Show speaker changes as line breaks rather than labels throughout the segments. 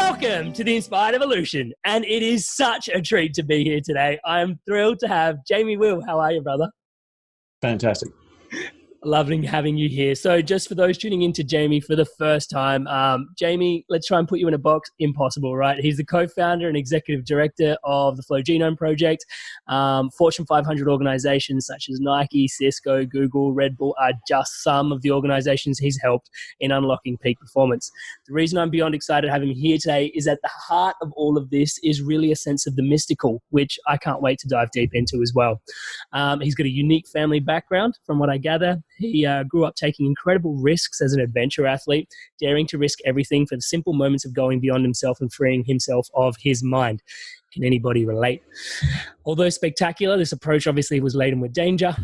Welcome to the Inspired Evolution, and it is such a treat to be here today. I am thrilled to have Jamie Wheal. How are you, brother?
Fantastic.
Loving having you here. So just for those tuning into Jamie for the first time, Jamie, let's try and put you in a box. Impossible, right? He's the co-founder and executive director of the Flow Genome Project. Fortune 500 organizations such as Nike, Cisco, Google, Red Bull are just some of the organizations he's helped in unlocking peak performance. The reason I'm beyond excited to have him here today is at the heart of all of this is really a sense of the mystical, which I can't wait to dive deep into as well. He's got a unique family background from what I gather. He grew up taking incredible risks as an adventure athlete, daring to risk everything for the simple moments of going beyond himself and freeing himself of his mind. Can anybody relate? Although spectacular, this approach obviously was laden with danger,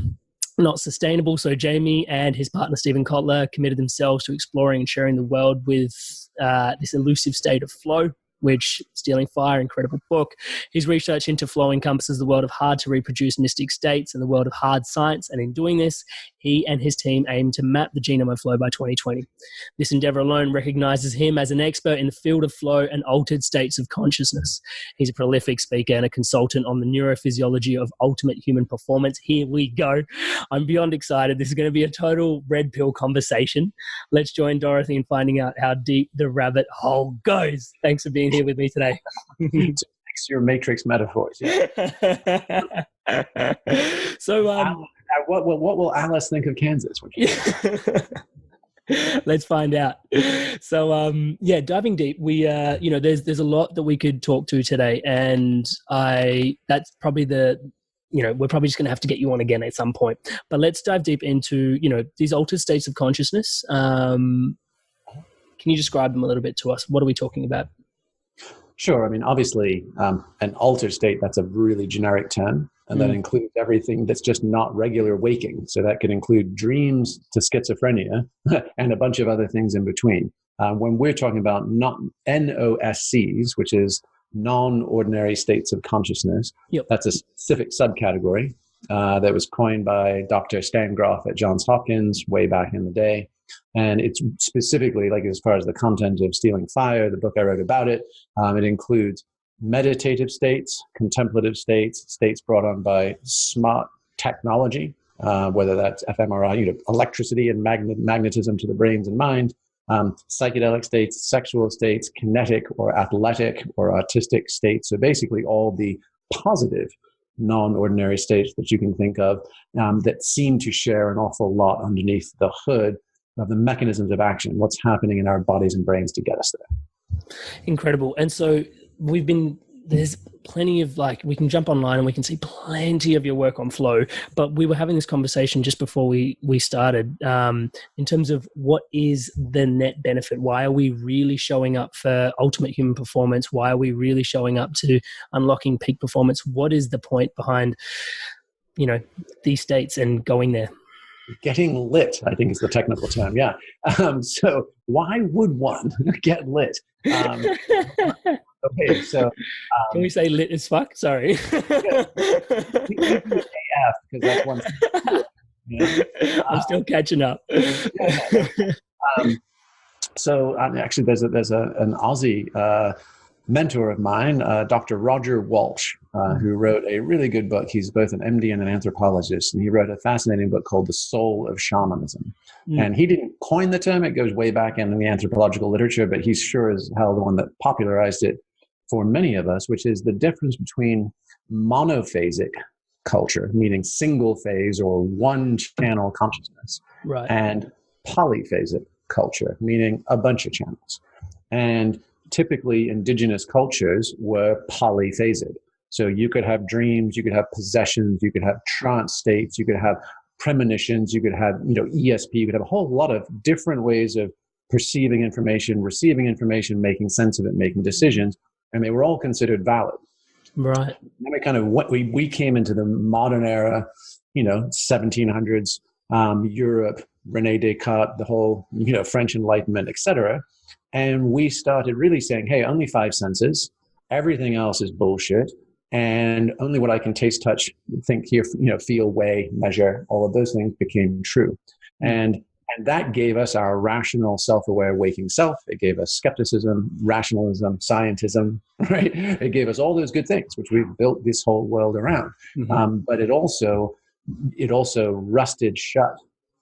not sustainable. So Jamie and his partner, Stephen Kotler, committed themselves to exploring and sharing the world with this elusive state of flow, which Stealing Fire, incredible book. His research into flow encompasses the world of hard to reproduce mystic states and the world of hard science. And in doing this, he and his team aim to map the genome of flow by 2020. This endeavor alone recognizes him as an expert in the field of flow and altered states of consciousness. He's a prolific speaker and a consultant on the neurophysiology of ultimate human performance. Here we go. I'm beyond excited. This is going to be a total red pill conversation. Let's join Dorothy in finding out how deep the rabbit hole goes. Thanks for being here with me today.
Fix your matrix metaphors. Yeah.
So,
what will Alice think of Kansas?
Let's find out. So, diving deep, we, there's a lot that we could talk to today, and that's probably we're probably just going to have to get you on again at some point. But let's dive deep into, these altered states of consciousness. Can you describe them a little bit to us? What are we talking about?
Sure. I mean, obviously, an altered state, that's a really generic term, and that includes everything that's just not regular waking. So that could include dreams to schizophrenia and a bunch of other things in between. When we're talking about not NOSCs, which is non-ordinary states of consciousness, that's a specific subcategory that was coined by Dr. Stan Grof at Johns Hopkins way back in the day. And it's specifically, like, as far as the content of Stealing Fire, the book I wrote about it, it includes meditative states, contemplative states, states brought on by smart technology, whether that's fMRI, electricity and magnetism to the brains and mind, psychedelic states, sexual states, kinetic or athletic or artistic states. So basically all the positive non-ordinary states that you can think of that seem to share an awful lot underneath the hood of the mechanisms of action, what's happening in our bodies and brains to get us there.
Incredible. And so there's plenty of, we can jump online and we can see plenty of your work on flow, but we were having this conversation just before we started in terms of what is the net benefit? Why are we really showing up for ultimate human performance? Why are we really showing up to unlocking peak performance? What is the point behind, these states and going there?
Getting lit, I think, is the technical term. Yeah. So why would one get lit? Okay, so
can we say lit as fuck? Sorry.
AF, because that's one.
I'm still catching up.
So actually, there's an Aussie mentor of mine, Dr. Roger Walsh, who wrote a really good book. He's both an MD and an anthropologist, and he wrote a fascinating book called The Soul of Shamanism. And he didn't coin the term. It goes way back in the anthropological literature, but he's sure as hell the one that popularized it for many of us, which is the difference between monophasic culture, meaning single phase or one channel consciousness,
right,
and polyphasic culture, meaning a bunch of channels. And typically indigenous cultures were polyphasic. So you could have dreams, you could have possessions, you could have trance states, you could have premonitions, you could have, ESP, you could have a whole lot of different ways of perceiving information, receiving information, making sense of it, making decisions, and they were all considered valid.
Right.
Then we came into the modern era, 1700s, Europe, René Descartes, the whole, French Enlightenment, etc. And we started really saying, hey, only 5 senses, everything else is bullshit, and only what I can taste, touch, think, hear, feel, weigh, measure, all of those things became true. And And that gave us our rational, self-aware waking self. It gave us skepticism, rationalism, scientism, right? It gave us all those good things, which we've built this whole world around. But it also rusted shut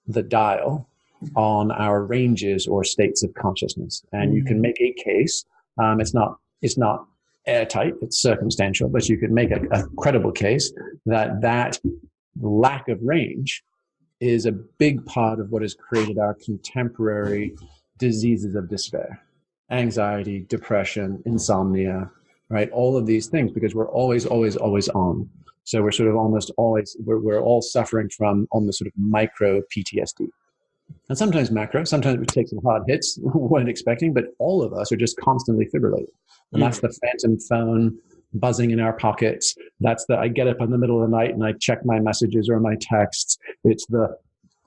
the dial on our ranges or states of consciousness. And you can make a case. It's not airtight, it's circumstantial, but you could make a credible case that lack of range is a big part of what has created our contemporary diseases of despair, anxiety, depression, insomnia, right? All of these things, because we're always on. So we're sort of almost always, we're all suffering from almost sort of micro PTSD. And sometimes macro, sometimes we take some hard hits, weren't expecting, but all of us are just constantly fibrillating. And that's the phantom phone buzzing in our pockets. That's I get up in the middle of the night and I check my messages or my texts. It's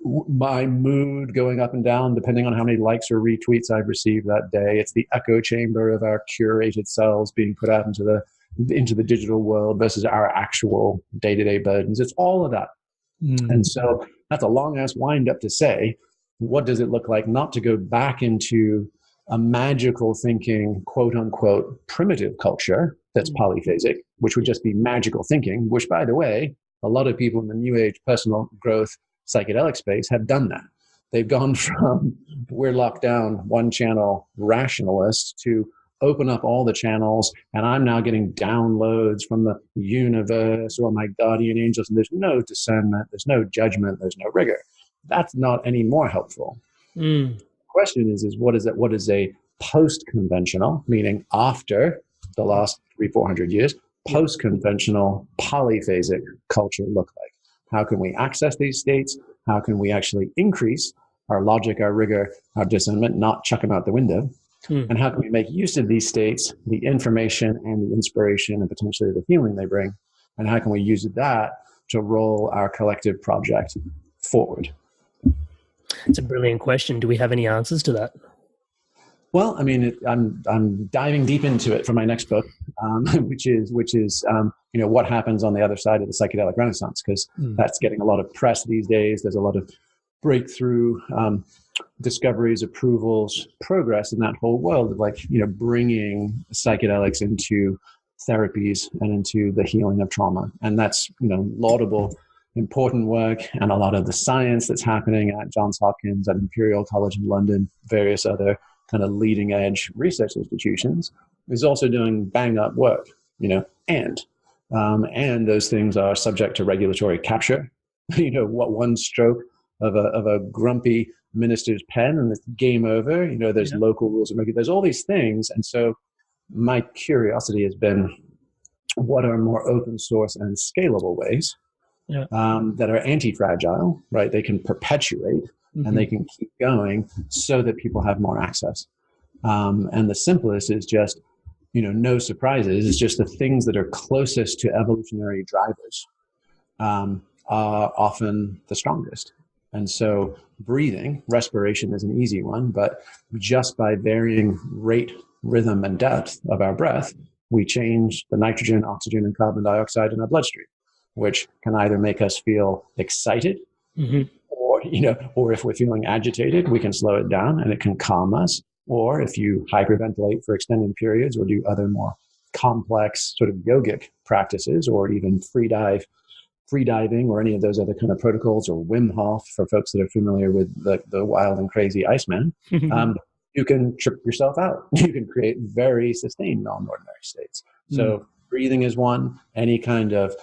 my mood going up and down depending on how many likes or retweets I've received that day. It's the echo chamber of our curated selves being put out into the digital world versus our actual day-to-day burdens. It's all of that. And so that's a long ass wind up to say, what does it look like not to go back into a magical thinking, quote unquote, primitive culture that's polyphasic, which would just be magical thinking, which, by the way, a lot of people in the new age personal growth psychedelic space have done that. They've gone from we're locked down one channel rationalists to open up all the channels, and I'm now getting downloads from the universe or my guardian angels, and there's no discernment, there's no judgment, there's no rigor. That's not any more helpful. The question is what is a post-conventional, meaning after the last 300-400 years, post-conventional polyphasic culture look like? How can we access these states? How can we actually increase our logic, our rigor, our discernment, not chuck them out the window? And how can we make use of these states, the information and the inspiration and potentially the healing they bring? And how can we use that to roll our collective project forward?
It's a brilliant question. Do we have any answers to that?
Well, I mean, I'm diving deep into it for my next book, which is what happens on the other side of the psychedelic renaissance, because that's getting a lot of press these days. There's a lot of breakthrough discoveries, approvals, progress in that whole world of bringing psychedelics into therapies and into the healing of trauma, and that's laudable, important work, and a lot of the science that's happening at Johns Hopkins, at Imperial College in London, various other kind of leading edge research institutions is also doing bang up work, and those things are subject to regulatory capture. What one stroke of a grumpy minister's pen and it's game over. There's local rules and there's all these things, and so my curiosity has been, what are more open source and scalable ways that are anti-fragile, right? They can perpetuate and they can keep going so that people have more access. And the simplest is just, no surprises. It's just the things that are closest to evolutionary drivers are often the strongest. And so breathing, respiration is an easy one, but just by varying rate, rhythm, and depth of our breath, we change the nitrogen, oxygen, and carbon dioxide in our bloodstream, which can either make us feel excited, or if we're feeling agitated, we can slow it down and it can calm us. Or if you hyperventilate for extended periods or do other more complex sort of yogic practices, or even free diving or any of those other kind of protocols, or Wim Hof for folks that are familiar with the wild and crazy Iceman, you can trip yourself out. You can create very sustained non-ordinary states. So breathing is one, any kind of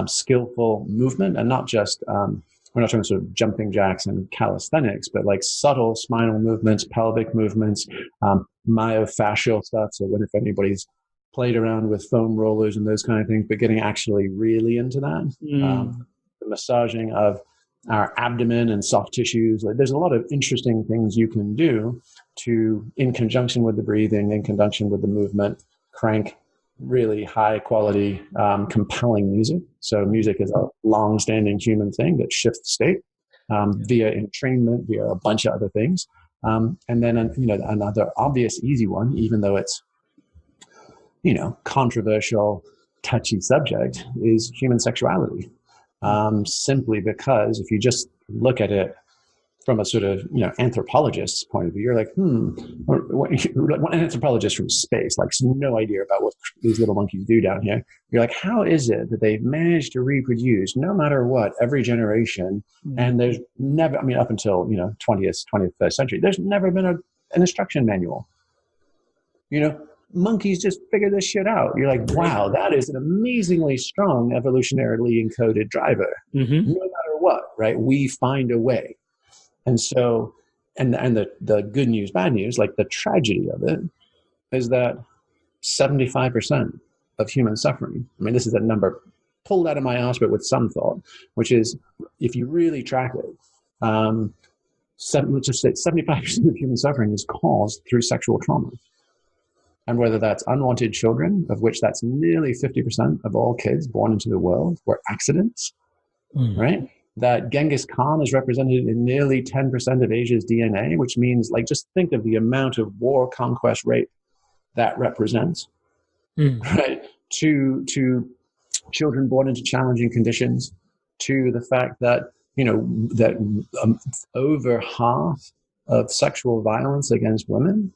skillful movement, and not just, we're not talking sort of jumping jacks and calisthenics, but like subtle spinal movements, pelvic movements, myofascial stuff. So if anybody's played around with foam rollers and those kind of things, but getting actually really into that, the massaging of our abdomen and soft tissues. There's a lot of interesting things you can do in conjunction with the breathing, in conjunction with the movement, crank really high quality, compelling music. So music is a long-standing human thing that shifts state via entrainment, via a bunch of other things. And then, another obvious easy one, even though it's, controversial, touchy subject, is human sexuality. Simply because if you just look at it from a sort of, anthropologist's point of view, you're like, one anthropologist from space, like no idea about what these little monkeys do down here. You're like, how is it that they've managed to reproduce no matter what every generation? And there's never, up until 21st century, there's never been an instruction manual. Monkeys just figure this shit out. You're like, wow, that is an amazingly strong evolutionarily encoded driver. No matter what, right? We find a way. And so, and the good news, bad news, like the tragedy of it is that 75% of human suffering, this is a number pulled out of my ass, but with some thought, which is, if you really track it, let's just say 75% of human suffering is caused through sexual trauma. And whether that's unwanted children, of which that's nearly 50% of all kids born into the world were accidents, right? That Genghis Khan is represented in nearly 10% of Asia's DNA, which means, like, just think of the amount of war, conquest, rape that represents, right? To children born into challenging conditions, to the fact that, over half of sexual violence against women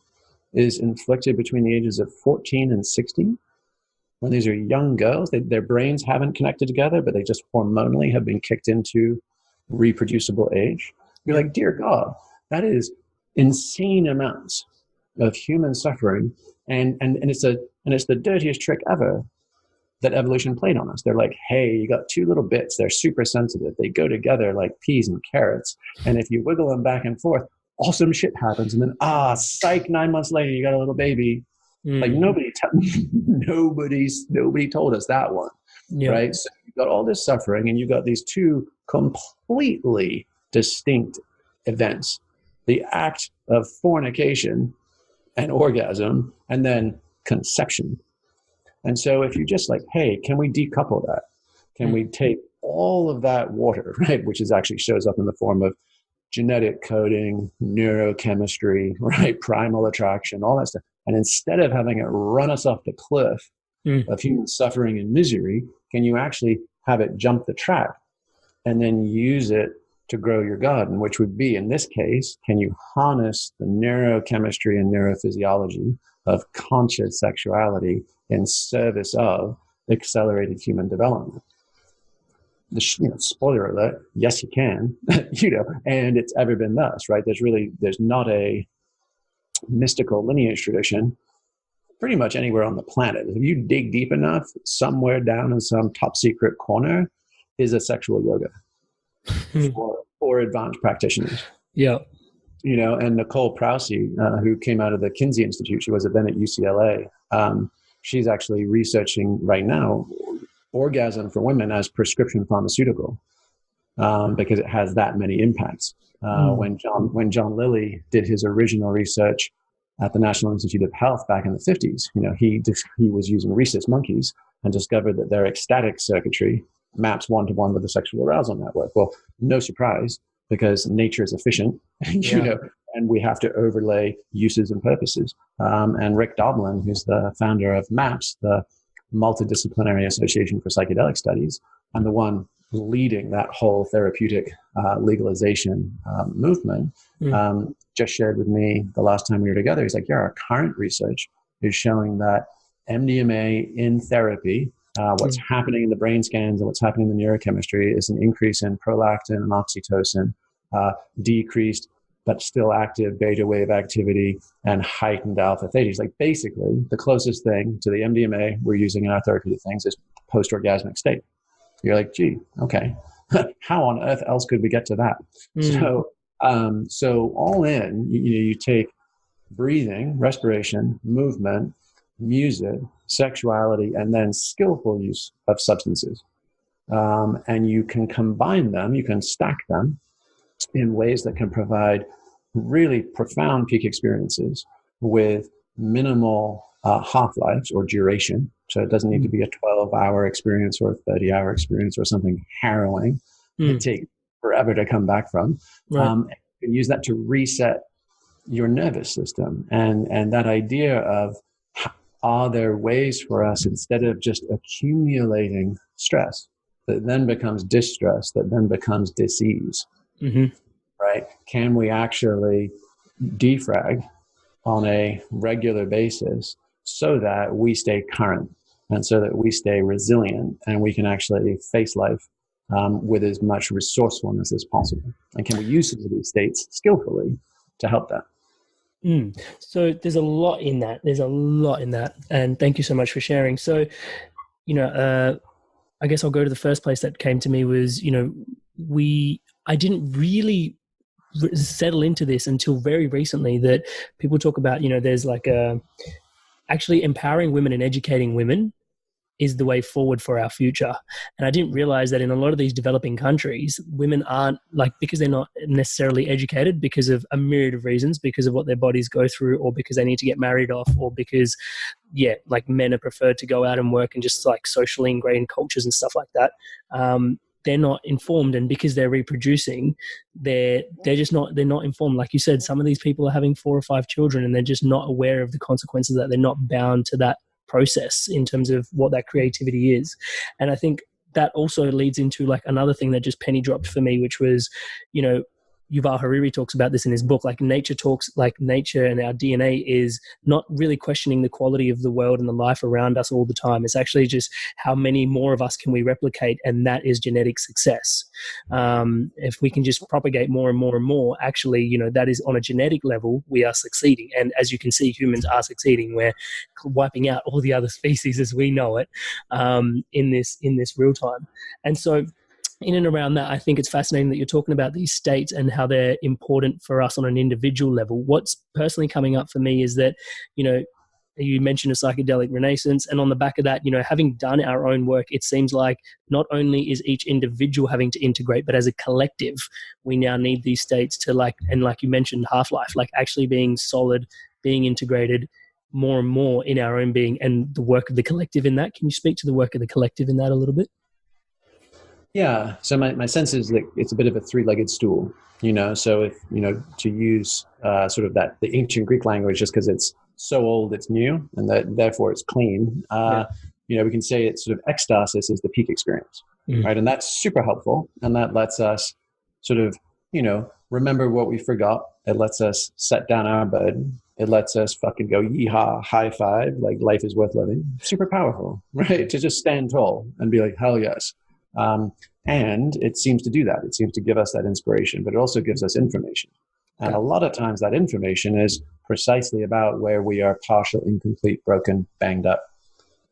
is inflicted between the ages of 14 and 16. When these are young girls, their brains haven't connected together, but they just hormonally have been kicked into reproducible age. You're like, dear God, that is insane amounts of human suffering, and it's the dirtiest trick ever that evolution played on us. They're like, hey, you got two little bits, they're super sensitive, they go together like peas and carrots, and if you wiggle them back and forth, awesome shit happens, and then psych, 9 months later you got a little baby. Like nobody told us that one, right? So you've got all this suffering, and you've got these two completely distinct events: the act of fornication and orgasm, and then conception. And so if you just like, hey, can we decouple that? Can we take all of that water, right, which is actually shows up in the form of genetic coding, neurochemistry, right, primal attraction, all that stuff, and instead of having it run us off the cliff of human suffering and misery, can you actually have it jump the track and then use it to grow your garden, which would be, in this case, can you harness the neurochemistry and neurophysiology of conscious sexuality in service of accelerated human development? Spoiler alert, yes, you can, and it's ever been thus, right? There's not a mystical lineage tradition pretty much anywhere on the planet. If you dig deep enough, somewhere down in some top secret corner is a sexual yoga for advanced practitioners. Yeah. And Nicole Prousey, who came out of the Kinsey Institute, she was then at UCLA. She's actually researching right now orgasm for women as prescription pharmaceutical, because it has that many impacts. When John Lilly did his original research at the National Institute of Health back in the 50s, he was using rhesus monkeys and discovered that their ecstatic circuitry maps one-to-one with the sexual arousal network. Well, no surprise, because nature is efficient, and we have to overlay uses and purposes. And Rick Doblin, who's the founder of MAPS, the Multidisciplinary Association for Psychedelic Studies, and the one leading that whole therapeutic legalization movement, just shared with me the last time we were together. He's like, our current research is showing that MDMA in therapy, what's happening in the brain scans and what's happening in the neurochemistry is an increase in prolactin and oxytocin, decreased but still active beta wave activity, and heightened alpha theta. He's like, basically, the closest thing to the MDMA we're using in our therapeutic things is post-orgasmic state. You're like, gee, okay. How on earth else could we get to that? So all in, you take breathing, respiration, movement, music, sexuality, and then skillful use of substances. And you can combine them, you can stack them in ways that can provide really profound peak experiences with minimal half-lives or duration. So it doesn't need to be a 12-hour experience or a 30-hour experience or something harrowing. It takes forever to come back from. You can use that to reset your nervous system. And that idea of, are there ways for us, instead of just accumulating stress that then becomes distress, that then becomes dis-ease, right? right? Can we actually defrag on a regular basis so that we stay current and so that we stay resilient and we can actually face life with as much resourcefulness as possible? And can we use some of these states skillfully to help that?
So there's a lot in that. And thank you so much for sharing. So, I guess I'll go to the first place that came to me was, I didn't really settle into this until very recently, that people talk about, there's like actually empowering women and educating women is the way forward for our future. And I didn't realize that in a lot of these developing countries, women aren't, like, because they're not necessarily educated because of a myriad of reasons, because of what their bodies go through, or because they need to get married off, or because, like men are preferred to go out and work and just like socially ingrained cultures and stuff like that. They're not informed, and because they're reproducing, they're not informed. Like you said, some of these people are having 4 or 5 children and they're just not aware of the consequences, that they're not bound to that process in terms of what that creativity is. And I think that also leads into like another thing that just penny dropped for me, which was, Yuval Harari talks about this in his book, like nature and our DNA is not really questioning the quality of the world and the life around us all the time. It's actually just how many more of us can we replicate, and that is genetic success. If we can just propagate more and more and more, actually, that is on a genetic level, we are succeeding. And as you can see, humans are succeeding. We're wiping out all the other species as we know it in this real time. And so in and around that, I think it's fascinating that you're talking about these states and how they're important for us on an individual level. What's personally coming up for me is that, you mentioned a psychedelic renaissance, and on the back of that, having done our own work, it seems like not only is each individual having to integrate, but as a collective, we now need these states to like you mentioned, half-life, like actually being solid, being integrated more and more in our own being, and the work of the collective in that. Can you speak to the work of the collective in that a little bit?
Yeah. So my sense is that it's a bit of a 3-legged stool, so if, to use sort of the ancient Greek language, just because it's so old, it's new, and that therefore it's clean. We can say it's sort of ecstasis is the peak experience, right? And that's super helpful. And that lets us sort of, remember what we forgot. It lets us set down our bed. It lets us fucking go yeehaw, high five, like life is worth living. Super powerful, right? To just stand tall and be like, hell yes. And it seems to do that. It seems to give us that inspiration, but it also gives us information. And a lot of times that information is precisely about where we are partial, incomplete, broken, banged up,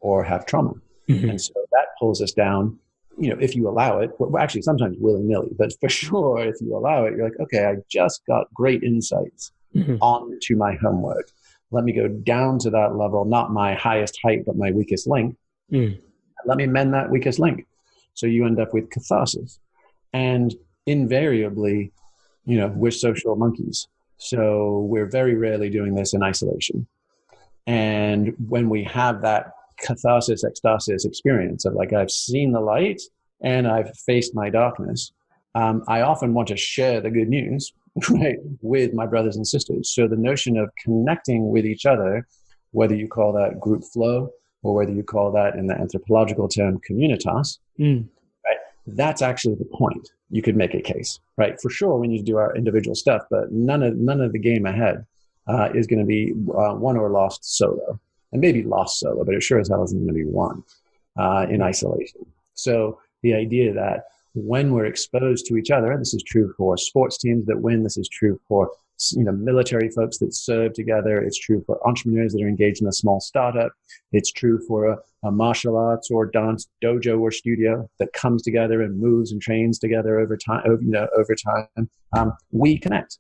or have trauma. And so that pulls us down, if you allow it, well, actually sometimes willy-nilly, but for sure, if you allow it, you're like, okay, I just got great insights onto my homework. Let me go down to that level, not my highest height, but my weakest link. Let me mend that weakest link. So you end up with catharsis. And invariably, we're social monkeys. So we're very rarely doing this in isolation. And when we have that catharsis, ecstasis experience of like, I've seen the light and I've faced my darkness, I often want to share the good news, right, with my brothers and sisters. So the notion of connecting with each other, whether you call that group flow, or whether you call that in the anthropological term communitas, right? That's actually the point. You could make a case, right? For sure, we need to do our individual stuff, but none of the game ahead is going to be won or lost solo, and maybe lost solo, but it sure as hell isn't going to be won in isolation. So the idea that when we're exposed to each other, this is true for sports teams that win, this is true for military folks that serve together, it's true for entrepreneurs that are engaged in a small startup, it's true for a martial arts or dance dojo or studio that comes together and moves and trains together over time. We connect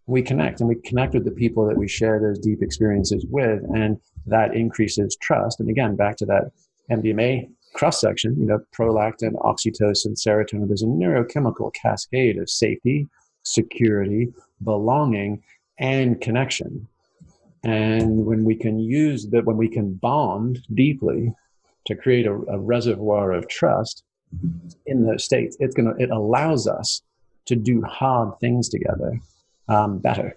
and we connect with the people that we share those deep experiences with, and that increases trust. And again, back to that MDMA cross-section, prolactin, oxytocin, serotonin, there's a neurochemical cascade of safety, security, belonging, and connection. And when we can when we can bond deeply to create a reservoir of trust in those states, it allows us to do hard things together better.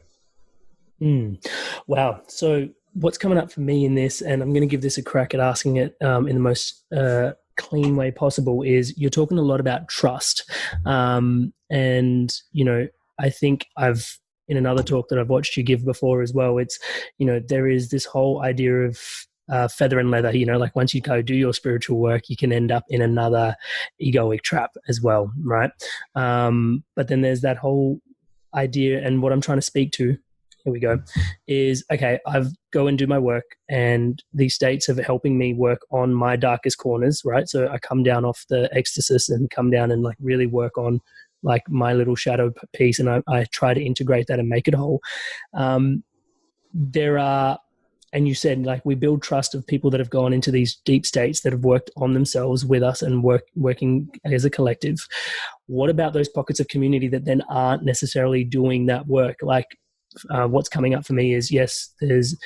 Wow. So what's coming up for me in this, and I'm going to give this a crack at asking it in the most clean way possible, is you're talking a lot about trust. And, I think in another talk that I've watched you give before as well, it's, there is this whole idea of feather and leather, like once you go do your spiritual work, you can end up in another egoic trap as well, right? But then there's that whole idea, and what I'm trying to speak to, here we go, is, okay, I've go and do my work, and these states of helping me work on my darkest corners, right? So I come down off the ecstasis and come down and like really work on like my little shadow piece, and I try to integrate that and make it whole. There are, and you said, like, we build trust of people that have gone into these deep states, that have worked on themselves with us and working as a collective. What about those pockets of community that then aren't necessarily doing that work? Like, what's coming up for me is, yes, there's,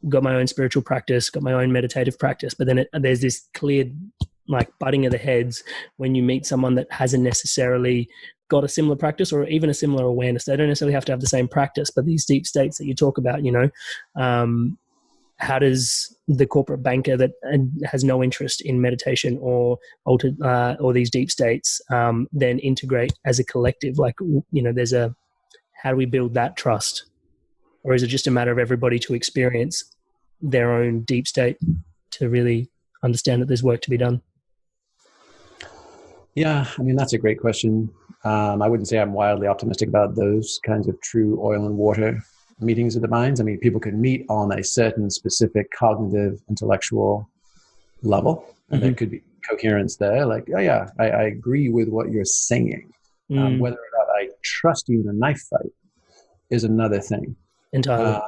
got my own spiritual practice, got my own meditative practice, but then there's this clear, like, butting of the heads when you meet someone that hasn't necessarily got a similar practice or even a similar awareness. They don't necessarily have to have the same practice, but these deep states that you talk about, how does the corporate banker that has no interest in meditation or altered or these deep states then integrate as a collective? Like, how do we build that trust? Or is it just a matter of everybody to experience their own deep state to really understand that there's work to be done?
Yeah, I mean, that's a great question. I wouldn't say I'm wildly optimistic about those kinds of true oil and water meetings of the minds. I mean, people can meet on a certain specific cognitive, intellectual level, and there could be coherence there. Like, oh yeah, I agree with what you're saying. Whether or not I trust you in a knife fight is another thing.
Entirely.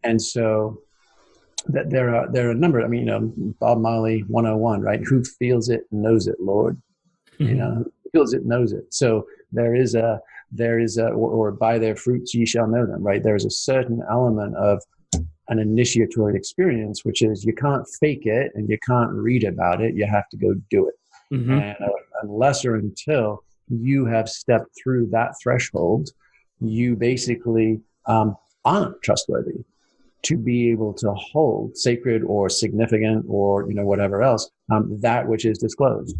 And so that there are a number. I mean, Bob Marley 101, right? Who feels it knows it, Lord. Who feels it knows it. So there is a or by their fruits ye shall know them, right? There's a certain element of an initiatory experience, which is you can't fake it and you can't read about it. You have to go do it. And unless or until you have stepped through that threshold, you basically aren't trustworthy to be able to hold sacred or significant or whatever else, that which is disclosed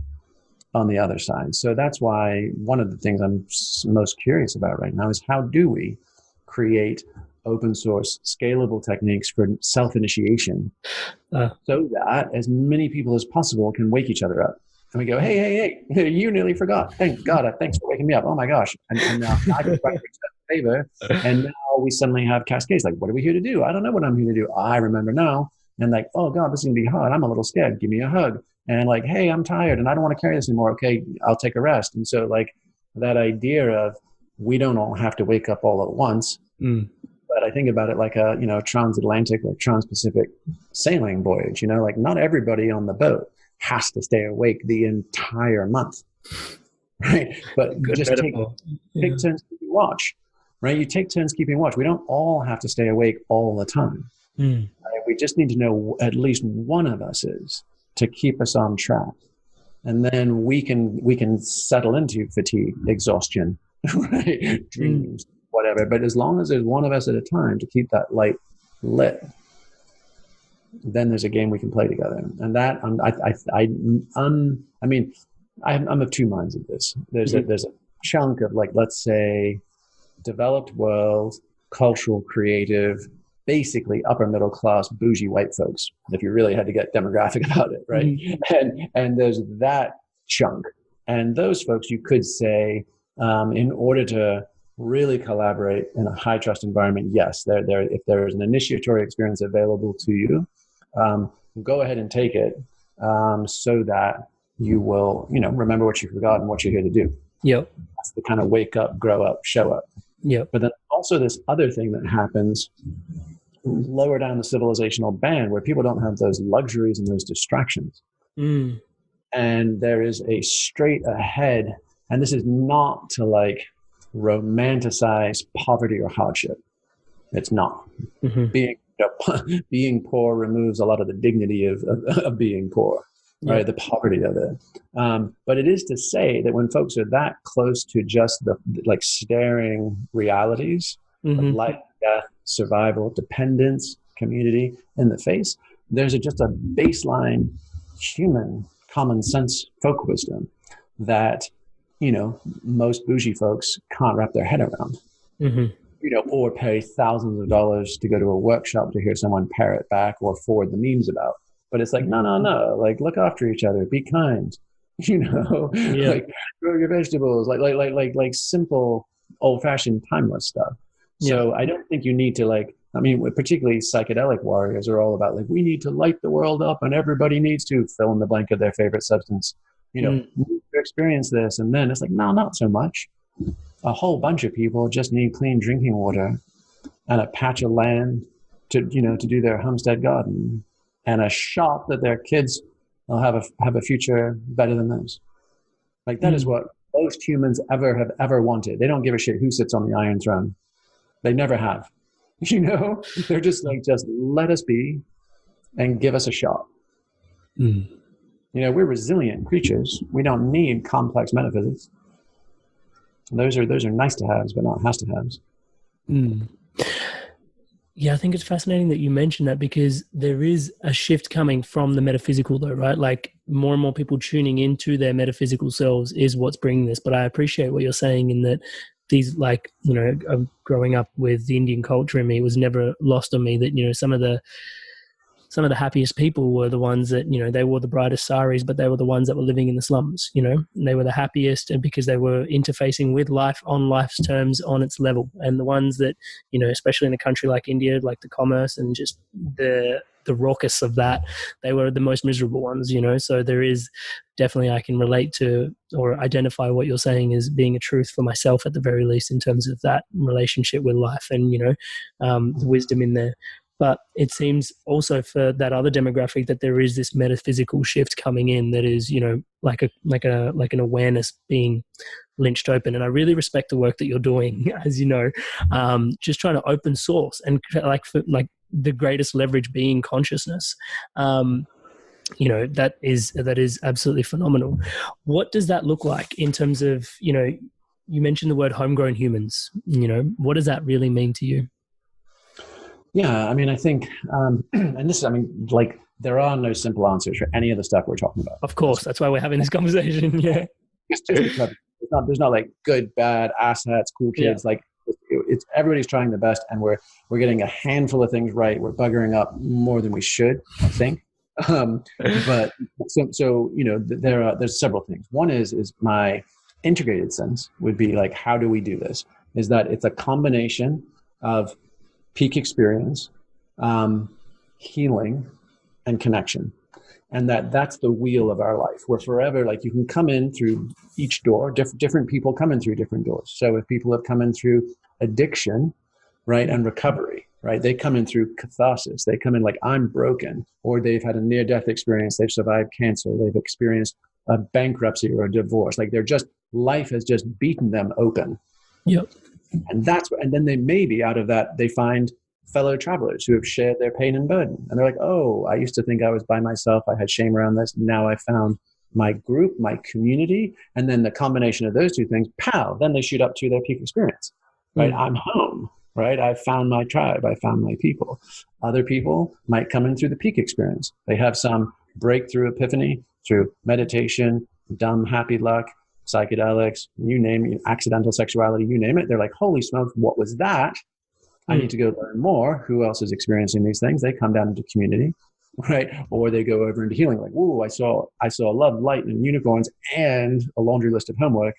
on the other side. So that's why one of the things I'm most curious about right now is, how do we create open source scalable techniques for self-initiation so that as many people as possible can wake each other up? And we go, hey, you nearly forgot. Thank God. Thanks for waking me up. Oh my gosh. And now I can return the favor. And now we suddenly have cascades. Like, what are we here to do? I don't know what I'm here to do. I remember now. And like, oh God, this is going to be hard. I'm a little scared. Give me a hug. And like, hey, I'm tired and I don't want to carry this anymore. Okay, I'll take a rest. And so like that idea of, we don't all have to wake up all at once. But I think about it like a, transatlantic or trans-Pacific sailing voyage, like not everybody on the boat has to stay awake the entire month, right? But
Good
just take turns keeping watch, right? You take turns keeping watch. We don't all have to stay awake all the time. Right? We just need to know at least one of us is, to keep us on track. And then we can settle into fatigue, exhaustion, right? Dreams, whatever. But as long as there's one of us at a time to keep that light lit, then there's a game we can play together. And that I'm of two minds of this. There's a chunk of, like, let's say, developed world, cultural, creative, basically upper middle class, bougie white folks, if you really had to get demographic about it, right? And there's that chunk. And those folks, you could say, in order to really collaborate in a high trust environment, yes, if there is an initiatory experience available to you, go ahead and take it, so that you will, remember what you forgot and what you're here to do.
Yep.
That's the kind of wake up, grow up, show up.
Yep.
But then also this other thing that happens lower down the civilizational band, where people don't have those luxuries and those distractions. And there is a straight ahead, and this is not to like romanticize poverty or hardship. It's not. Being poor removes a lot of the dignity of being poor, right? The poverty of it. But it is to say that when folks are that close to just the like staring realities of life, death, survival, dependence, community in the face, there's just a baseline human common sense folk wisdom that most bougie folks can't wrap their head around.
Mm-hmm.
Or pay thousands of dollars to go to a workshop to hear someone parrot back or forward the memes about. But it's like, no, like look after each other, be kind,
Yeah.
like grow your vegetables, like simple, old-fashioned, timeless stuff. So I don't think you need to particularly psychedelic warriors are all about like, we need to light the world up and everybody needs to fill in the blank of their favorite substance, need to experience this. And then it's like, no, not so much. A whole bunch of people just need clean drinking water and a patch of land to do their homestead garden and a shop that their kids will have a future better than this. Like that is what most humans have ever wanted. They don't give a shit who sits on the Iron Throne. They never have. They're just like, just let us be and give us a shot. We're resilient creatures. We don't need complex metaphysics. Those are nice to haves, but not has to haves.
Yeah, I think it's fascinating that you mentioned that because there is a shift coming from the metaphysical though, right? Like more and more people tuning into their metaphysical selves is what's bringing this. But I appreciate what you're saying in that these growing up with the Indian culture in me, it was never lost on me that, some of the happiest people were the ones that, they wore the brightest saris, but they were the ones that were living in the slums, and they were the happiest and because they were interfacing with life on life's terms on its level. And the ones that, especially in a country like India, like the commerce and just the raucous of that, they were the most miserable ones, so there is definitely, I can relate to or identify what you're saying as being a truth for myself at the very least in terms of that relationship with life and, the wisdom in there. But it seems also for that other demographic that there is this metaphysical shift coming in that is, like an awareness being lynched open. And I really respect the work that you're doing, as you know, just trying to open source and like the greatest leverage being consciousness. That is absolutely phenomenal. What does that look like in terms of, you mentioned the word homegrown humans, what does that really mean to you?
Yeah, I think, and this, there are no simple answers for any of the stuff we're talking about.
Of course, that's why we're having this conversation. Yeah,
it's just there's not like good, bad, assets, cool kids. Yeah. Like it's everybody's trying their best, and we're getting a handful of things right. We're buggering up more than we should, I think. But there's several things. One is my integrated sense would be like, how do we do this? Is that it's a combination of peak experience, healing, and connection. And that's the wheel of our life. We're forever, like you can come in through each door, different people come in through different doors. So if people have come in through addiction, right, and recovery, right, they come in through catharsis. They come in like, I'm broken, or they've had a near-death experience. They've survived cancer. They've experienced a bankruptcy or a divorce. Like life has just beaten them open.
Yep.
And then they maybe out of that, they find fellow travelers who have shared their pain and burden. And they're like, oh, I used to think I was by myself. I had shame around this. Now I found my group, my community. And then the combination of those two things, then they shoot up to their peak experience, right? I'm home, right? I found my tribe. I found my people. Other people might come in through the peak experience. They have some breakthrough epiphany through meditation, dumb, happy luck, psychedelics, you name it, accidental sexuality, you name it. They're like, holy smokes, what was that? I need to go learn more. Who else is experiencing these things? They come down into community, right? Or they go over into healing. Like, whoa, I saw love, light, and unicorns, and a laundry list of homework.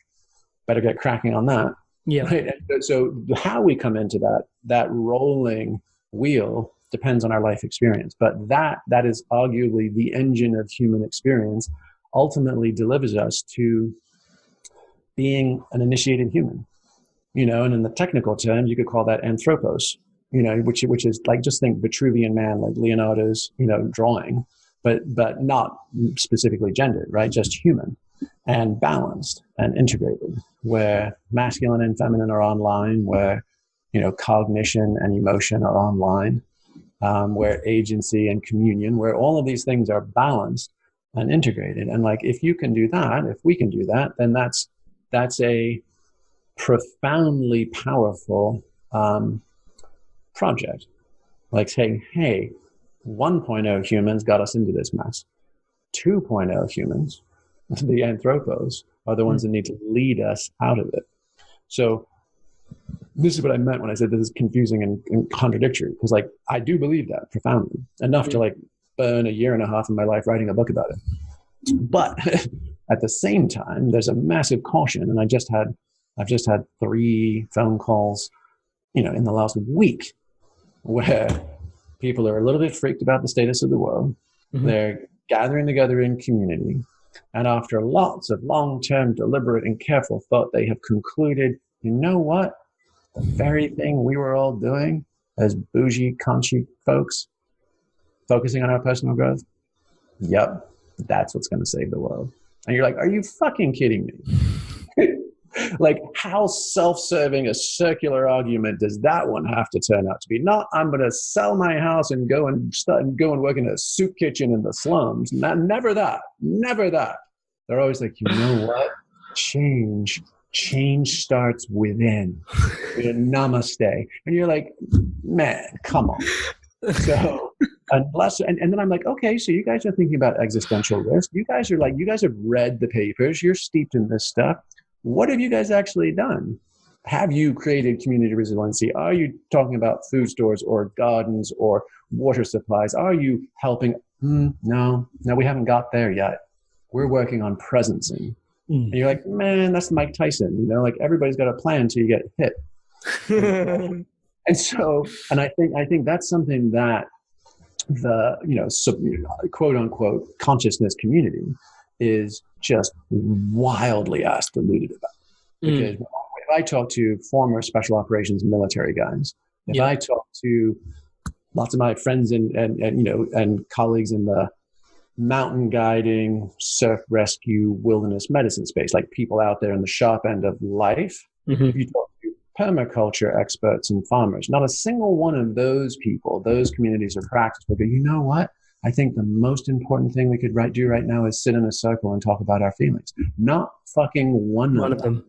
Better get cracking on that.
Yeah.
Right? So how we come into that rolling wheel depends on our life experience. But that is arguably the engine of human experience. Ultimately delivers us to being an initiated human, and in the technical terms, you could call that anthropos, which is like, just think Vitruvian Man, like Leonardo's, drawing, but not specifically gendered, right? Just human and balanced and integrated, where masculine and feminine are online, where, cognition and emotion are online, where agency and communion, where all of these things are balanced and integrated. And like, if you can do that, if we can do that, then that's a profoundly powerful project. Like saying, hey, 1.0 humans got us into this mess. 2.0 humans, the anthropos, are the ones that need to lead us out of it. So this is what I meant when I said this is confusing and contradictory, because like I do believe that profoundly enough to like burn a year and a half of my life writing a book about it. But at the same time, there's a massive caution, and I've just had 3 phone calls, in the last week, where people are a little bit freaked about the status of the world. They're gathering together in community, and after lots of long-term, deliberate, and careful thought, they have concluded, you know what? The very thing we were all doing as bougie, conchy folks, focusing on our personal growth. Yep, that's what's going to save the world. And you're like, are you fucking kidding me? Like, how self-serving a circular argument does that one have to turn out to be? Not, I'm going to sell my house and go and work in a soup kitchen in the slums. Never that. They're always like, you know what? Change starts within. Namaste. And you're like, man, come on. So unless, and then I'm like, okay, so you guys are thinking about existential risk. You guys have read the papers. You're steeped in this stuff. What have you guys actually done? Have you created community resiliency? Are you talking about food stores or gardens or water supplies? Are you helping? No, we haven't got there yet. We're working on presencing. And you're like, man, that's Mike Tyson. Like everybody's got a plan until you get hit. And I think that's something that the quote unquote consciousness community is just wildly asked deluded about. Because if I talk to former special operations military guys, if I talk to lots of my friends and colleagues in the mountain guiding, surf rescue, wilderness medicine space, like people out there in the sharp end of life, if you talk to permaculture experts and farmers, not a single one of those people, those communities of practice will go, you know what? I think the most important thing we could do right now is sit in a circle and talk about our feelings. Not fucking one of them.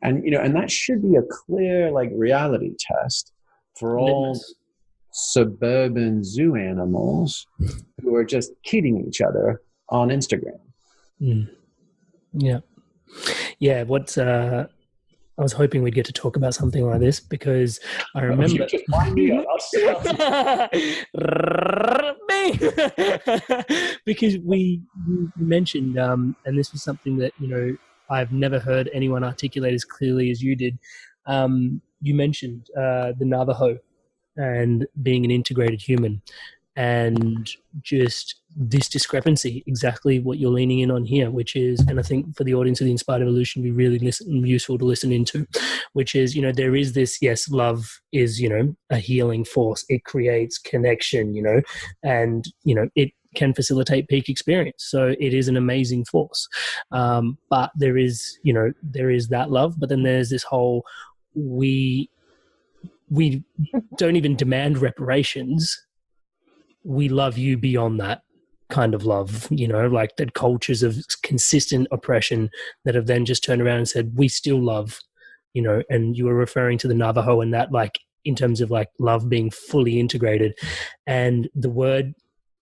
And, and that should be a clear, like, reality test for all suburban zoo animals who are just kidding each other on Instagram.
Yeah. What's, I was hoping we'd get to talk about something like this, because I remember.
You just wind me up.
Because we mentioned, and this was something that I've never heard anyone articulate as clearly as you did. You mentioned the Navajo and being an integrated human, and just this discrepancy, exactly what you're leaning in on here, which is, and I think for the audience of the Inspired Evolution, be really useful to listen into, which is, there is this, yes, love is, a healing force. It creates connection, and, it can facilitate peak experience. So it is an amazing force. But there is that love, but then there's this whole, we don't even demand reparations. We love you beyond that kind of love, like that cultures of consistent oppression that have then just turned around and said, we still love, and you were referring to the Navajo and that, like, in terms of like love being fully integrated. And the word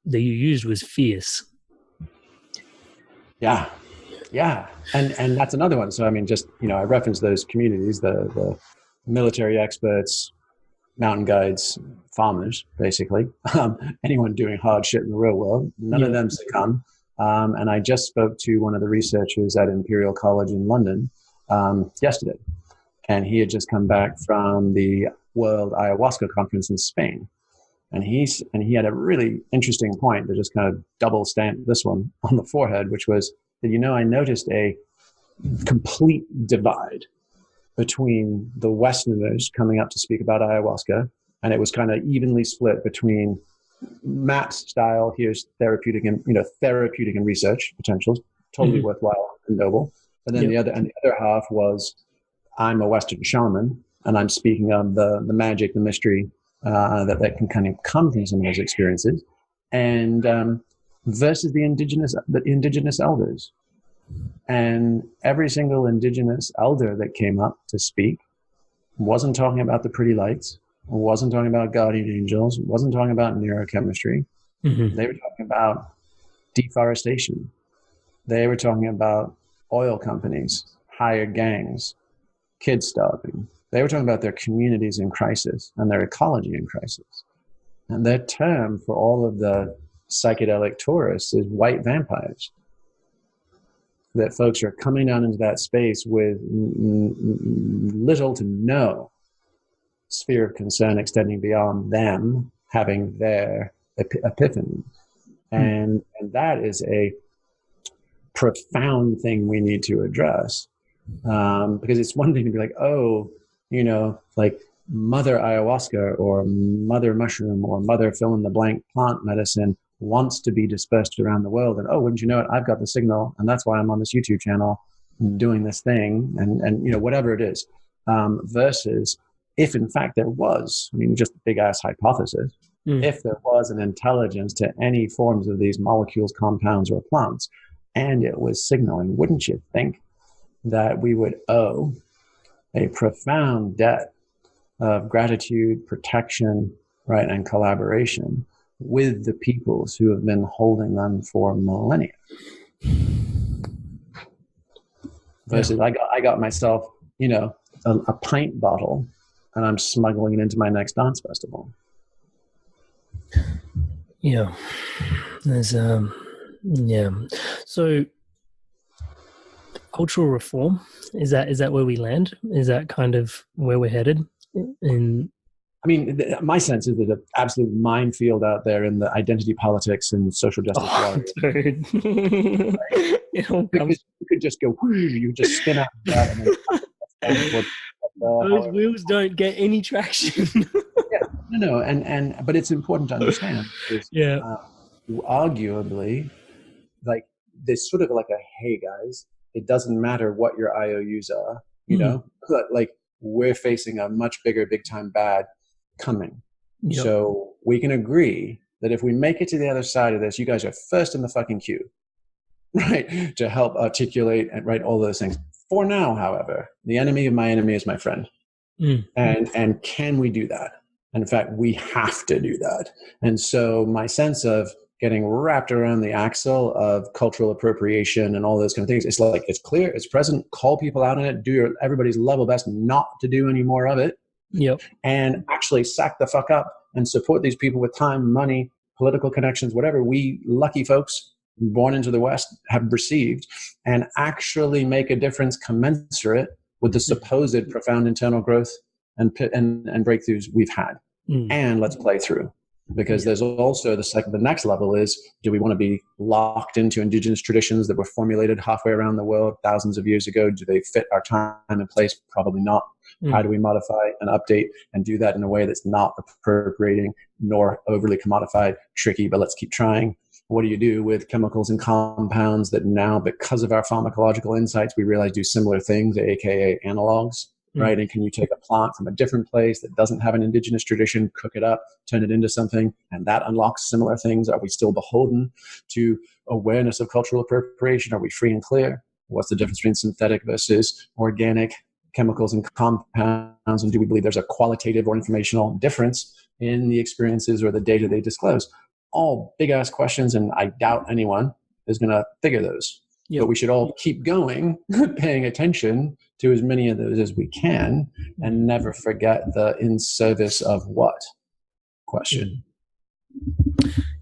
that you used was fierce.
Yeah. And that's another one. So, I mean, just, I referenced those communities, the military experts, mountain guides, farmers, basically, anyone doing hard shit in the real world, none of them succumb. And I just spoke to one of the researchers at Imperial College in London yesterday, and he had just come back from the World Ayahuasca Conference in Spain. And he had a really interesting point that just kind of double stamped this one on the forehead, which was that, I noticed a complete divide between the Westerners coming up to speak about ayahuasca, and it was kind of evenly split between MAPS style, here's therapeutic and research potentials, totally worthwhile and noble. But then the other half was, I'm a Western shaman, and I'm speaking of the magic, the mystery that can kind of come from some of those experiences, and versus the indigenous elders. And every single indigenous elder that came up to speak wasn't talking about the pretty lights, wasn't talking about guardian angels, wasn't talking about neurochemistry. They were talking about deforestation. They were talking about oil companies, hired gangs, kids starving. They were talking about their communities in crisis and their ecology in crisis. And their term for all of the psychedelic tourists is white vampires. That folks are coming down into that space with little to no sphere of concern extending beyond them having their epiphany. And that is a profound thing we need to address. Because it's one thing to be like, oh, you know, like mother ayahuasca or mother mushroom or mother fill in the blank plant medicine wants to be dispersed around the world. And, oh, wouldn't you know it? I've got the signal. And that's why I'm on this YouTube channel doing this thing and you know, whatever it is. Versus if in fact there was, I mean, just a big ass hypothesis, if there was an intelligence to any forms of these molecules, compounds, or plants, and it was signaling, wouldn't you think that we would owe a profound debt of gratitude, protection, right, and collaboration with the peoples who have been holding them for millennia? Versus I got myself, you know, a pint bottle and I'm smuggling it into my next dance festival.
Yeah. There's yeah. So cultural reform, is that where we land? Is that kind of where we're headed?
I mean, my sense is there's an absolute minefield out there in the identity politics and social justice warriors.
Dude. It all comes.
You could just go, you just spin out of that. And then
those wheels don't get any traction.
But it's important to understand. Because, arguably, like there's sort of like a, hey guys, it doesn't matter what your IOUs are, you know, but like we're facing a much bigger, big time bad coming. Yep. So we can agree that if we make it to the other side of this, you guys are first in the fucking queue, right? To help articulate and write all those things. For now, however, the enemy of my enemy is my friend. And can we do that? And in fact, we have to do that. And so my sense of getting wrapped around the axle of cultural appropriation and all those kind of things, it's like, it's clear, it's present, call people out on it, do everybody's level best not to do any more of it.
Yep.
And actually sack the fuck up and support these people with time, money, political connections, whatever we lucky folks born into the West have received, and actually make a difference commensurate with the supposed profound internal growth and breakthroughs we've had. And let's play through. Because there's also the next level is, do we want to be locked into indigenous traditions that were formulated halfway around the world thousands of years ago? Do they fit our time and place? Probably not. How do we modify and update and do that in a way that's not appropriating nor overly commodified? Tricky, but let's keep trying. What do you do with chemicals and compounds that now, because of our pharmacological insights, we realize do similar things, aka analogs? Right? And can you take a plant from a different place that doesn't have an indigenous tradition, cook it up, turn it into something, and that unlocks similar things? Are we still beholden to awareness of cultural appropriation? Are we free and clear? What's the difference between synthetic versus organic chemicals and compounds? And do we believe there's a qualitative or informational difference in the experiences or the data they disclose? All big ass questions, and I doubt anyone is going to figure those. But we should all keep going, paying attention to as many of those as we can, and never forget the in service of what question.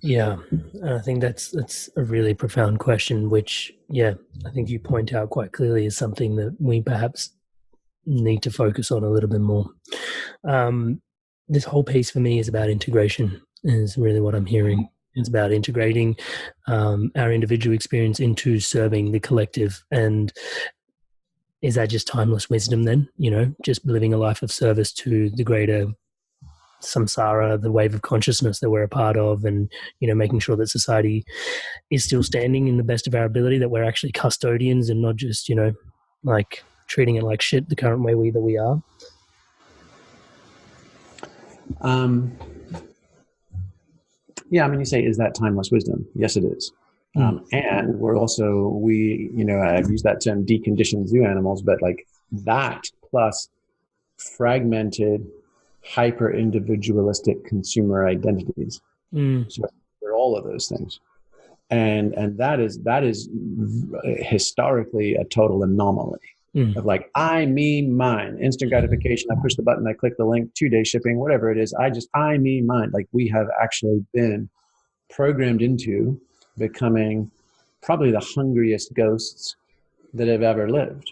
Yeah, I think that's a really profound question, which, I think you point out quite clearly is something that we perhaps need to focus on a little bit more. This whole piece for me is about integration, is really what I'm hearing. It's about integrating our individual experience into serving the collective. And is that just timeless wisdom then? You know, just living a life of service to the greater samsara, the wave of consciousness that we're a part of, and, you know, making sure that society is still standing in the best of our ability, that we're actually custodians and not just, you know, like treating it like shit the current way that we are.
Yeah, I mean, you say, is that timeless wisdom? Yes, it is. And we're also, I've used that term, deconditioned zoo animals, but like that plus fragmented, hyper-individualistic consumer identities. So we're all of those things. and that is historically a total anomaly of like, I, me, mine, instant gratification. I push the button, I click the link, 2-day shipping, whatever it is. I, me, mine. Like, we have actually been programmed into becoming probably the hungriest ghosts that have ever lived,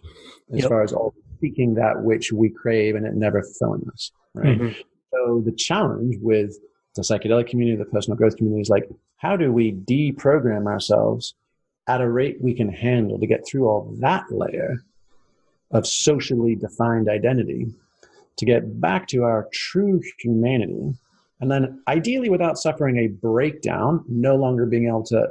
as far as all seeking that which we crave and it never fulfilling us, right? So the challenge with the psychedelic community, the personal growth community, is like, how do we deprogram ourselves at a rate we can handle to get through all that layer of socially defined identity to get back to our true humanity, and then ideally without suffering a breakdown, no longer being able to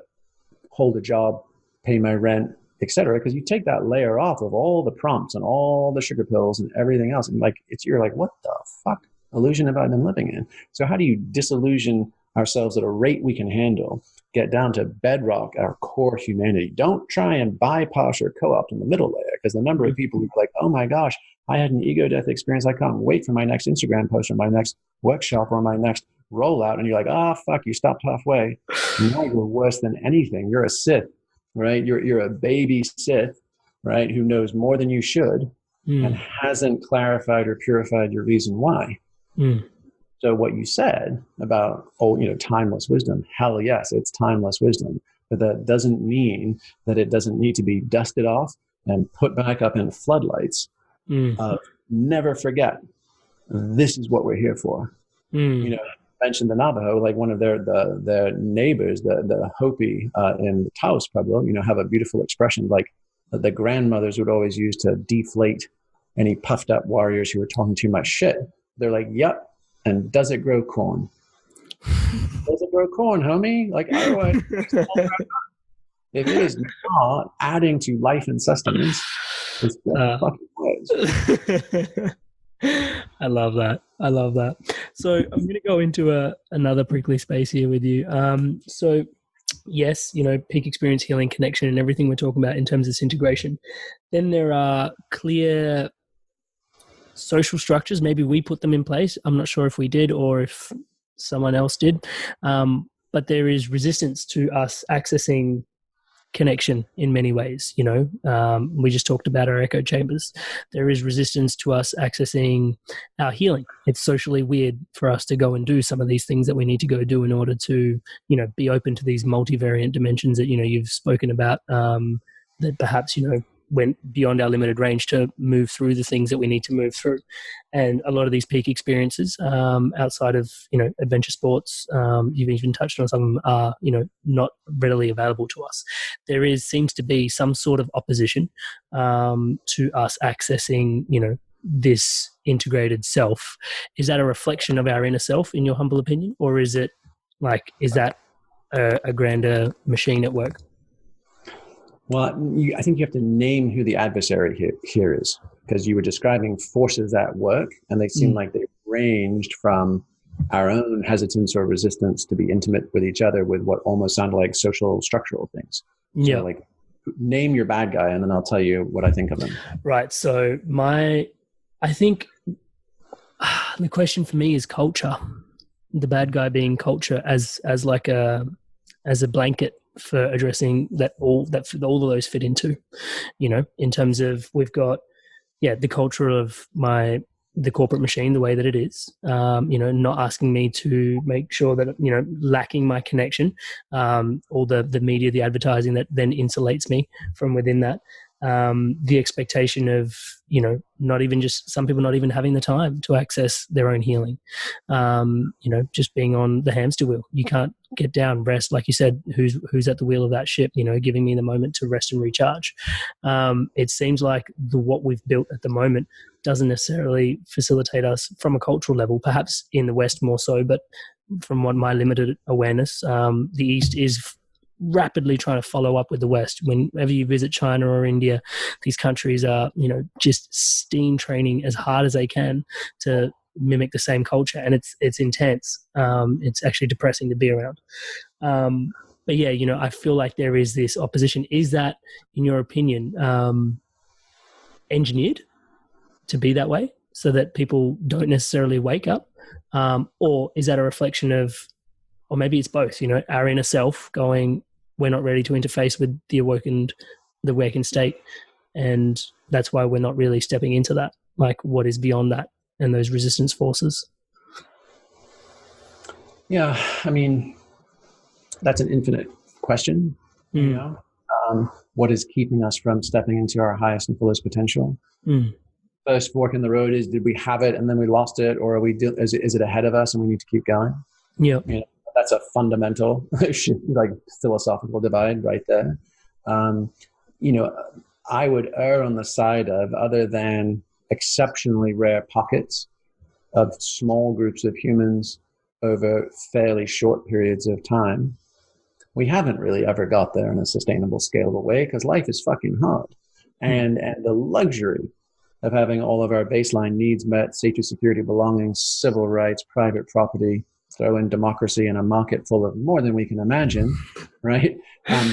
hold a job, pay my rent, etc. Because you take that layer off of all the prompts and all the sugar pills and everything else, and like you're like, what the fuck illusion have I been living in? So how do you disillusion ourselves at a rate we can handle, get down to bedrock, our core humanity? Don't try and bypass or co-opt in the middle layer, because the number of people who are like, oh my gosh, I had an ego death experience, I can't wait for my next Instagram post or my next workshop or my next rollout, and you're like, oh fuck, you stopped halfway. Now you're worse than anything. You're a Sith, right? You're a baby Sith, right, who knows more than you should and hasn't clarified or purified your reason why. So what you said about, timeless wisdom, hell yes, it's timeless wisdom. But that doesn't mean that it doesn't need to be dusted off and put back up in floodlights. Never forget, this is what we're here for. You mentioned the Navajo, like one of their neighbors, the Hopi in the Taos Pueblo, have a beautiful expression like the grandmothers would always use to deflate any puffed up warriors who were talking too much shit. They're like, yep, and does it grow corn? Does it grow corn, homie? Like, otherwise, if it is not adding to life and sustenance, it's fucking words.
I love that. So I'm going to go into another prickly space here with you. So yes, peak experience, healing, connection, and everything we're talking about in terms of this integration. Then there are clear social structures. Maybe we put them in place. I'm not sure if we did or if someone else did. But there is resistance to us accessing connection in many ways. We just talked about our echo chambers. There is resistance to us accessing our healing. It's socially weird for us to go and do some of these things that we need to go do in order to, be open to these multivariant dimensions that, you've spoken about, that perhaps, went beyond our limited range to move through the things that we need to move through. And a lot of these peak experiences, outside of, adventure sports, you've even touched on some of them, are, not readily available to us. There seems to be some sort of opposition to us accessing, this integrated self. Is that a reflection of our inner self, in your humble opinion? Or is it is that a grander machine at work?
Well, I think you have to name who the adversary here is, because you were describing forces at work, and they seem like they ranged from our own hesitance or resistance to be intimate with each other with what almost sounded like social structural things.
Yeah.
So, name your bad guy, and then I'll tell you what I think of him. Right.
So I think the question for me is culture. The bad guy being culture as a blanket for addressing that all of those fit into, in terms of, we've got, the culture of the corporate machine, the way that it is, not asking me to make sure that, lacking my connection, all the media, the advertising that then insulates me from within that, the expectation of, not even just some people not even having the time to access their own healing, just being on the hamster wheel. You can't get down, rest, like you said, who's at the wheel of that ship, giving me the moment to rest and recharge. It seems like what we've built at the moment doesn't necessarily facilitate us from a cultural level, perhaps in the West more so, but from what my limited awareness, the East is rapidly trying to follow up with the West. Whenever you visit China or India, these countries are, just steam training as hard as they can to mimic the same culture, and it's intense. It's actually depressing to be around. But yeah, I feel like there is this opposition. Is that, in your opinion, engineered to be that way so that people don't necessarily wake up? Or is that a reflection of, or maybe it's both, our inner self going, we're not ready to interface with the awakened state. And that's why we're not really stepping into that, like what is beyond that and those resistance forces.
Yeah, I mean, that's an infinite question, you know? What is keeping us from stepping into our highest and fullest potential? First fork in the road is, did we have it and then we lost it, or is it ahead of us and we need to keep going?
Yeah,
you know, that's a fundamental like philosophical divide right there. You know, I would err on the side of, other than exceptionally rare pockets of small groups of humans over fairly short periods of time, we haven't really ever got there in a sustainable, scalable way, because life is fucking hard. And the luxury of having all of our baseline needs met, safety, security, belonging, civil rights, private property, throw in democracy in a market full of more than we can imagine, right? A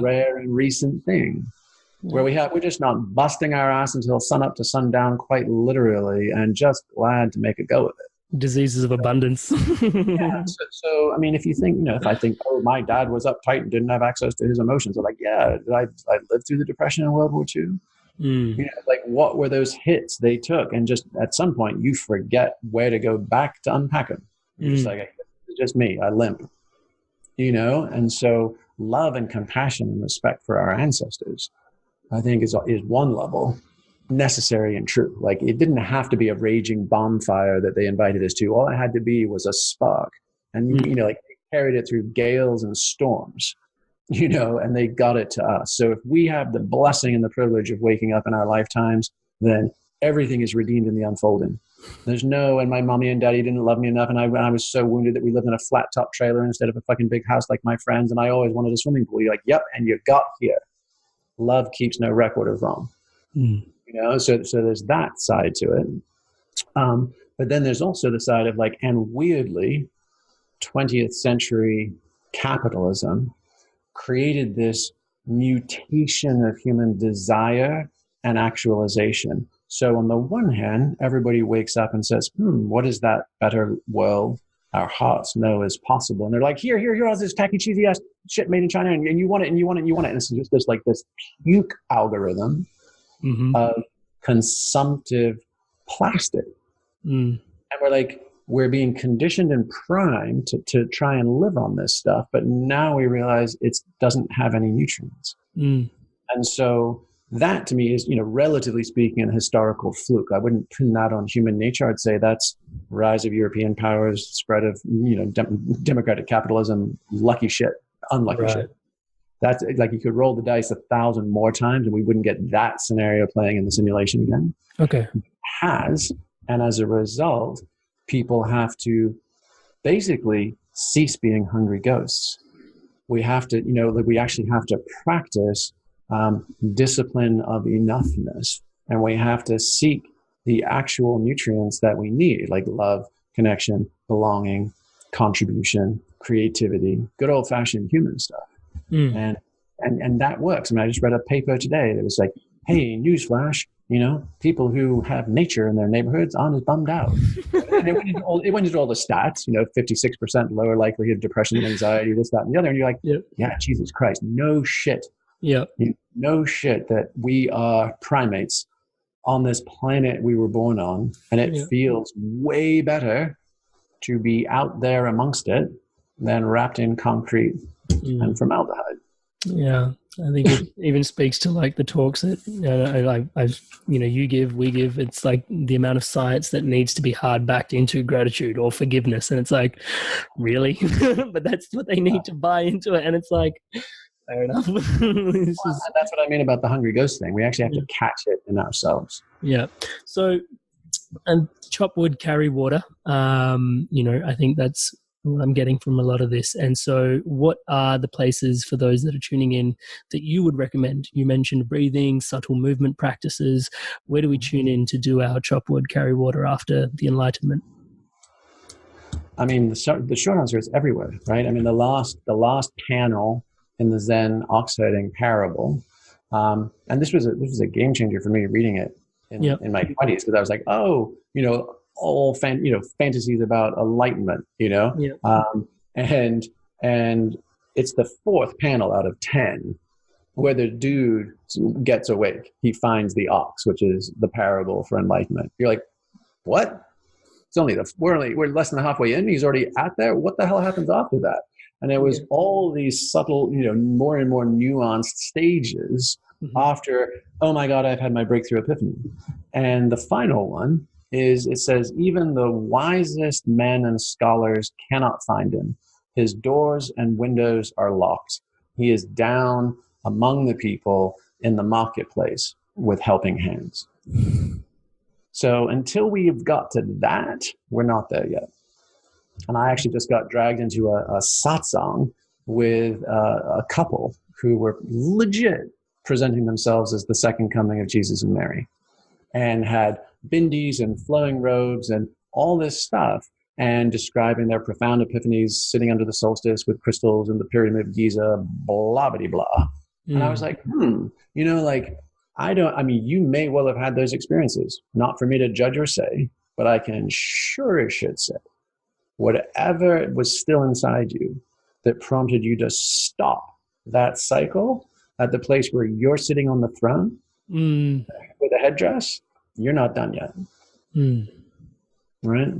rare and recent thing where we're just not busting our ass until sun up to sundown, quite literally, and just glad to make a go of it.
Diseases of abundance.
So, I mean, if you think, if I think, oh, my dad was uptight and didn't have access to his emotions, I'm like, yeah, I lived through the Depression and World War II. Like, what were those hits they took? And just at some point, you forget where to go back to unpack them. You're just like, it's just me, I limp. And so love and compassion and respect for our ancestors, I think, is one level necessary and true. Like, it didn't have to be a raging bonfire that they invited us to. All it had to be was a spark. And, like, they carried it through gales and storms, and they got it to us. So if we have the blessing and the privilege of waking up in our lifetimes, then everything is redeemed in the unfolding. There's and my mommy and daddy didn't love me enough, and I was so wounded that we lived in a flat top trailer instead of a fucking big house like my friends, and I always wanted a swimming pool. You're like, yep, and you got here. Love keeps no record of wrong. So there's that side to it. But then there's also the side of, like, and weirdly, 20th century capitalism created this mutation of human desire and actualization. So on the one hand, everybody wakes up and says, what is that better world our hearts know is possible? And they're like, here, all this tacky, cheesy ass shit made in China, and you want it, and you want it, and you want it. And it's just this, like, this puke algorithm of consumptive plastic. And we're being conditioned and primed to try and live on this stuff, but now we realize it doesn't have any nutrients. And so that, to me, is, relatively speaking, a historical fluke. I wouldn't pin that on human nature. I'd say that's rise of European powers, spread of, democratic capitalism, lucky shit, unlucky shit. That's like, you could roll the dice 1,000 more times and we wouldn't get that scenario playing in the simulation again. Okay. And as a result, people have to basically cease being hungry ghosts. We have to, we actually have to practice discipline of enoughness, and we have to seek the actual nutrients that we need, like love, connection, belonging, contribution, creativity, good old-fashioned human stuff. And that works. I mean, I just read a paper today that was like, hey, newsflash, people who have nature in their neighborhoods aren't as bummed out. And it went into all the stats, 56% lower likelihood of depression and anxiety, this, that, and the other. And you're like, yeah, Jesus Christ, no shit. Yeah. No shit that we are primates on this planet we were born on. And it feels way better to be out there amongst it than wrapped in concrete and formaldehyde.
Yeah. I think it even speaks to, like, the talks that you give, we give. It's like the amount of science that needs to be hard backed into gratitude or forgiveness, and it's like, really? But that's what they need to buy into it, and it's like, fair enough.
That's what I mean about the hungry ghost thing. We actually have to catch it in ourselves.
Yeah. So, and chop wood, carry water. I think that's what I'm getting from a lot of this. And so what are the places for those that are tuning in that you would recommend? You mentioned breathing, subtle movement practices. Where do we tune in to do our chop wood, carry water after the Enlightenment?
I mean, the short answer is everywhere, right? I mean, the last panel in the Zen oxiding parable, and this was a game changer for me reading it in my 20s, because I was like, oh, all fantasies about enlightenment, and it's the fourth panel out of 10 where the dude gets awake. He finds the ox, which is the parable for enlightenment. You're like, what? It's only we're less than halfway in. He's already at there. What the hell happens after that? And it was all these subtle, more and more nuanced stages after, oh my God, I've had my breakthrough epiphany. And the final one is, it says, even the wisest men and scholars cannot find him. His doors and windows are locked. He is down among the people in the marketplace with helping hands. So until we've got to that, we're not there yet. And I actually just got dragged into a satsang with a couple who were legit presenting themselves as the second coming of Jesus and Mary, and had bindis and flowing robes and all this stuff, and describing their profound epiphanies sitting under the solstice with crystals in the Pyramid of Giza, blah, blah, blah. And I was like, you may well have had those experiences. Not for me to judge or say, but I can sure as shit say, whatever was still inside you that prompted you to stop that cycle at the place where you're sitting on the throne with a headdress, you're not done yet. Right?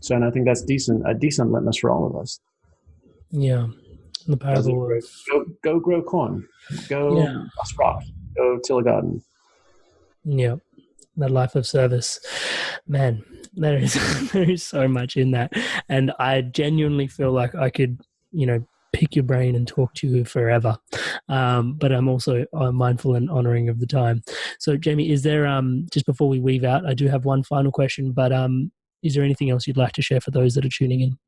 So, and I think that's a decent litmus for all of us.
Yeah. The parable of
go grow corn, go bust rocks, go till a garden.
Yeah, that life of service, man. There is so much in that, and I genuinely feel like I could, pick your brain and talk to you forever. But I'm also mindful and honoring of the time. So, Jamie, is there just before we weave out, I do have one final question, but is there anything else you'd like to share for those that are tuning in?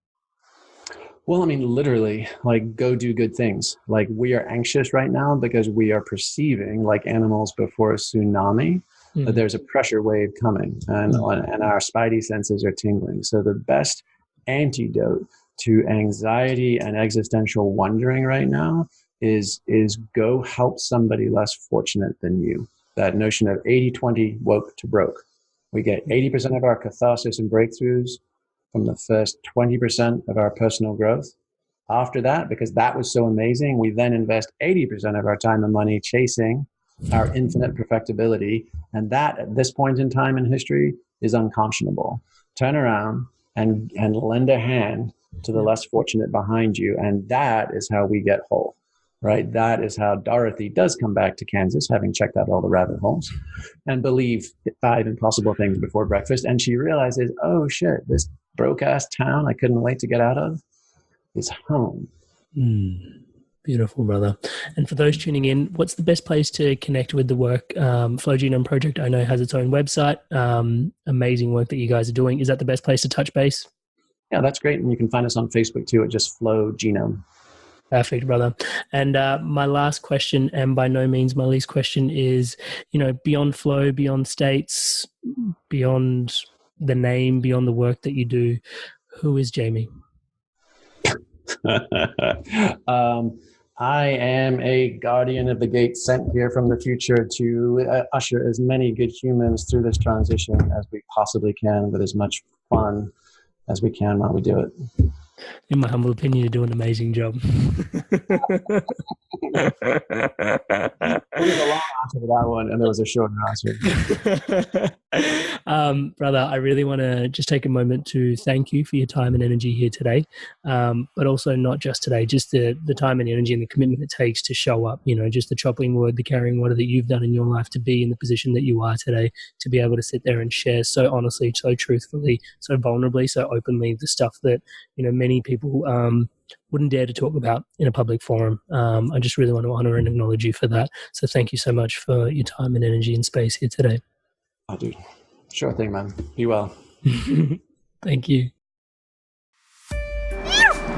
Well, I mean, literally, go do good things. We are anxious right now because we are perceiving, like animals before a tsunami, that there's a pressure wave coming, and our spidey senses are tingling. So the best antidote to anxiety and existential wondering right now is go help somebody less fortunate than you. That notion of 80-20 woke to broke. We get 80% of our catharsis and breakthroughs from the first 20% of our personal growth. After that, because that was so amazing, we then invest 80% of our time and money chasing our infinite perfectibility. And that, at this point in time in history, is unconscionable. Turn around and lend a hand to the less fortunate behind you. And that is how we get whole, right? That is how Dorothy does come back to Kansas, having checked out all the rabbit holes, and believe 5 impossible things before breakfast. And she realizes, oh shit, this broke-ass town I couldn't wait to get out of is home.
Beautiful, brother. And for those tuning in, what's the best place to connect with the work? Flow Genome Project, I know, has its own website. Amazing work that you guys are doing. Is that the best place to touch base?
Yeah, that's great. And you can find us on Facebook too at just Flow Genome.
Perfect, brother. And my last question, and by no means my least question, is, beyond flow, beyond states, beyond the name, beyond the work that you do, who is Jamie?
I am a guardian of the gate sent here from the future to usher as many good humans through this transition as we possibly can, with as much fun as we can while we do it.
In my humble opinion, you do an amazing job.
There was a long answer to that one, and there was a shorter answer.
Brother, I really want to just take a moment to thank you for your time and energy here today, but also not just today, just the time and energy and the commitment it takes to show up, just the chopping wood, the carrying water that you've done in your life to be in the position that you are today, to be able to sit there and share so honestly, so truthfully, so vulnerably, so openly the stuff that, many people wouldn't dare to talk about in a public forum. I just really want to honor and acknowledge you for that. So thank you so much for your time and energy and space here today.
Oh, dude. Sure thing, man. Be well.
Thank you.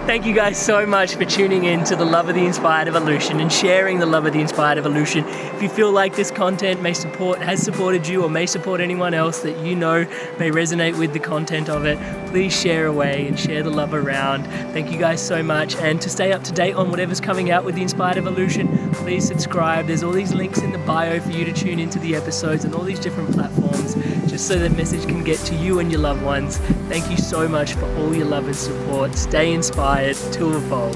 Thank you guys so much for tuning in to the Love of the Inspired Evolution and sharing the Love of the Inspired Evolution. If you feel like this content has supported you or may support anyone else that may resonate with the content of it, please share away and share the love around. Thank you guys so much. And to stay up to date on whatever's coming out with the Inspired Evolution, please subscribe. There's all these links in the bio for you to tune into the episodes and all these different platforms, just so that message can get to you and your loved ones. Thank you so much for all your love and support. Stay inspired to evolve.